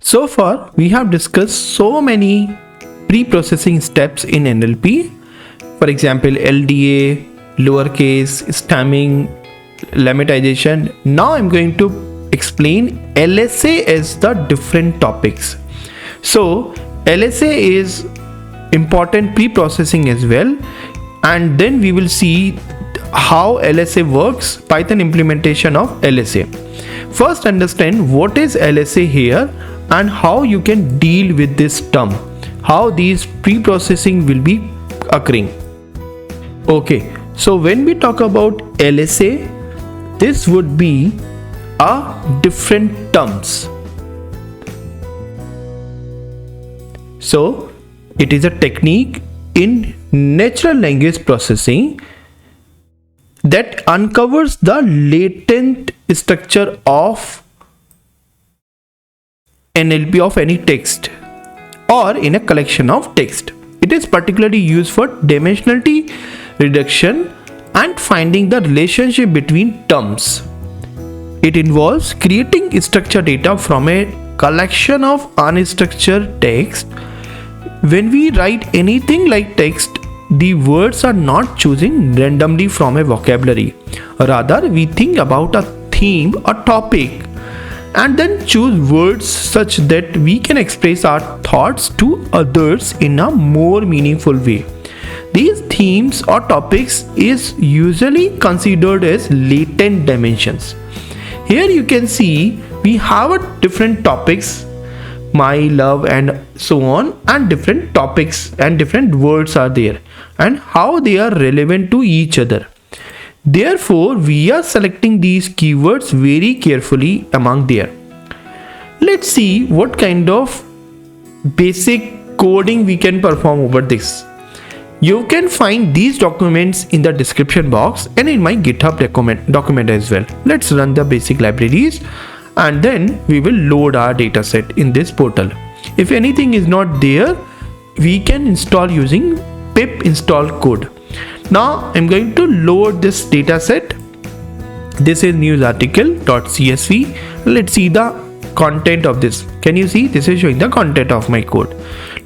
So far, we have discussed so many pre-processing steps in NLP. For example, LDA, lowercase, stemming, lemmatization. Now I'm going to explain LSA as the different topics. So LSA is important pre-processing as well, and then we will see how LSA works, Python implementation of LSA. First, understand what is LSA here and how you can deal with this term, how these pre-processing will be occurring. Okay, so when we talk about LSA, this would be a different terms. So it is a technique in natural language processing that uncovers the latent structure of NLP of any text or in a collection of text. It is particularly used for dimensionality reduction and finding the relationship between terms. It involves creating structured data from a collection of unstructured text. When we write anything like text, the words are not chosen randomly from a vocabulary. Rather, we think about a theme or topic and then choose words such that we can express our thoughts to others in a more meaningful way. These themes or topics is usually considered as latent dimensions. Here you can see we have a different topics, my, love, and so on, and different topics and different words are there and how they are relevant to each other. Therefore, we are selecting these keywords very carefully among there. Let's see what kind of basic coding we can perform over this. You can find these documents in the description box and in my GitHub document as well. Let's run the basic libraries and then we will load our dataset in this portal. If anything is not there, we can install using pip install code. Now I'm going to load this dataset. This is newsarticle.csv. Let's see the content of this. Can you see? This is showing the content of my code.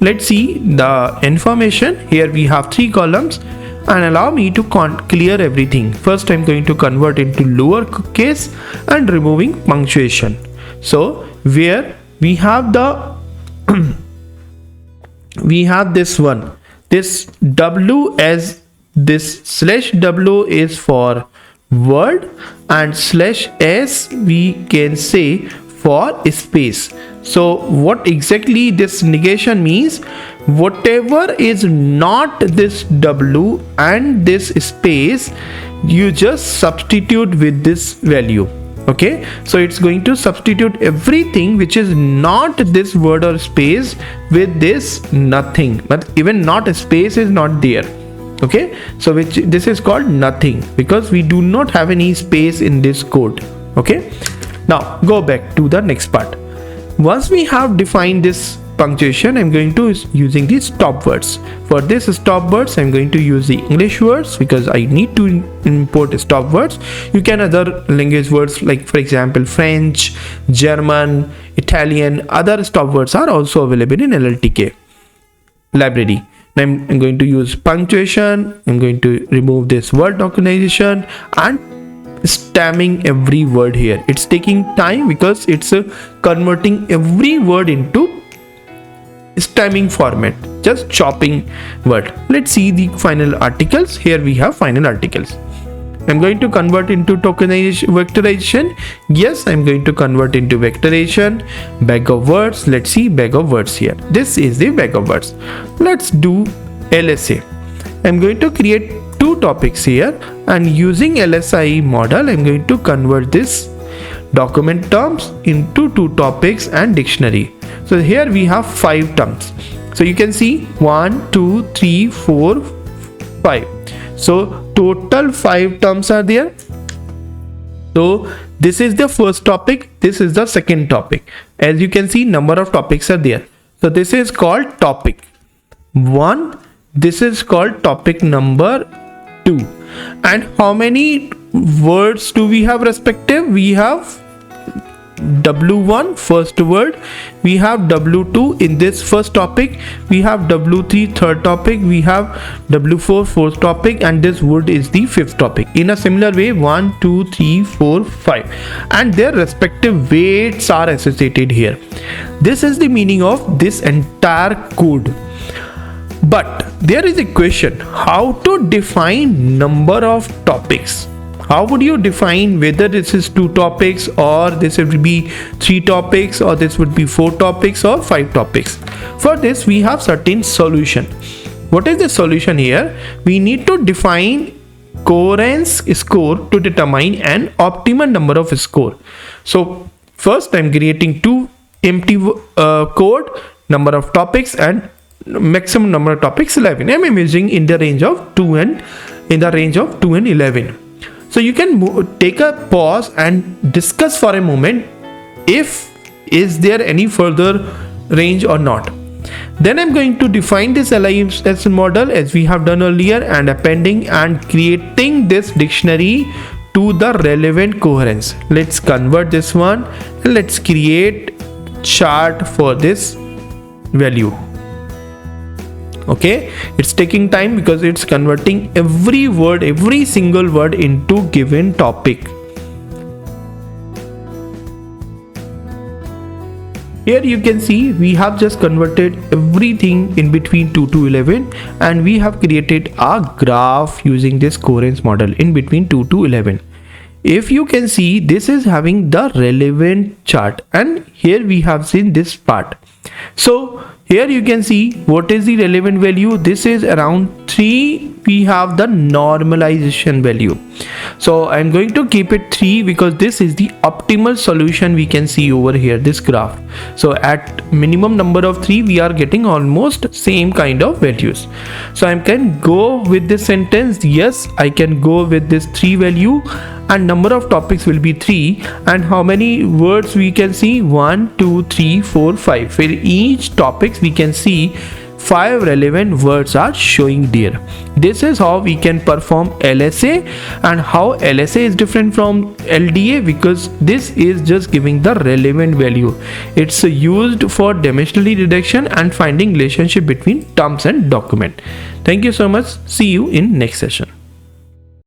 Let's see the information. Here we have 3 columns and allow me to clear everything. First, I'm going to convert into lowercase and removing punctuation. So where we have the we have this one, this W as this /W is for word and /S we can say for space. So what exactly this negation means? Whatever is not this W and this space, you just substitute with this value. Okay, so it's going to substitute everything which is not this word or space with this nothing, but even not a space is not there. Okay, so this is called nothing because we do not have any space in this code. Okay, now go back to the next part. Once we have defined this punctuation, I'm going to using the stopwords. For this stopwords, I'm going to use the English words because I need to import stopwords. You can other language words like for example French, German, Italian, other stopwords are also available in LLTK library. I'm going to use punctuation. I'm going to remove this word tokenization and stemming every word here. It's taking time because it's converting every word into stemming format, just chopping word. Let's see the final articles. Here we have final articles. I'm going to convert into tokenization, vectorization. Yes, I'm going to convert into vectorization. Bag of words. Let's see bag of words here. This is the bag of words. Let's do LSA. I'm going to create 2 topics here and using LSI model, I'm going to convert this document terms into 2 topics and dictionary. So here we have 5 terms. So you can see 1, 2, 3, 4, 5. So total 5 terms are there. So this is the first topic. This is the second topic. As you can see, number of topics are there. So this is called topic 1. This is called topic number 2. And how many words do we have respective? We have W1 first word, we have W2 in this first topic, we have W3 third topic, we have W4 fourth topic, and this wood is the fifth topic. In a similar way, 1 2 3 4 5, and their respective weights are associated here. This is the meaning of this entire code. But there is a question, how to define number of topics. How would you define whether this is 2 topics, or this would be 3 topics, or this would be 4 topics or 5 topics? For this we have certain solution. What is the solution here? We need to define coherence score to determine an optimal number of score. So first I'm creating 2 empty code, number of topics and maximum number of topics 11. I'm imaging in the range of 2 and 11. So you can take a pause and discuss for a moment if is there any further range or not. Then I'm going to define this LIS model as we have done earlier, and appending and creating this dictionary to the relevant coherence. Let's convert this one and let's create chart for this value. Okay, it's taking time because it's converting every word, every single word into given topic. Here you can see we have just converted everything in between 2 to 11, and we have created a graph using this coherence model in between 2 to 11. If you can see, this is having the relevant chart, and here we have seen this part. So here you can see what is the relevant value. This is around 3. We have the normalization value, so I'm going to keep it 3 because this is the optimal solution we can see over here, this graph. So at minimum number of 3 we are getting almost same kind of values. So I can go with this sentence, yes, I can go with this 3 value, and number of topics will be 3, and how many words we can see, 1 2 3 4 5. For each topics we can see 5 relevant words are showing there. This is how we can perform LSA, and how LSA is different from LDA because this is just giving the relevant value. It's used for dimensional reduction and finding relationship between terms and document. Thank you so much. See you in next session.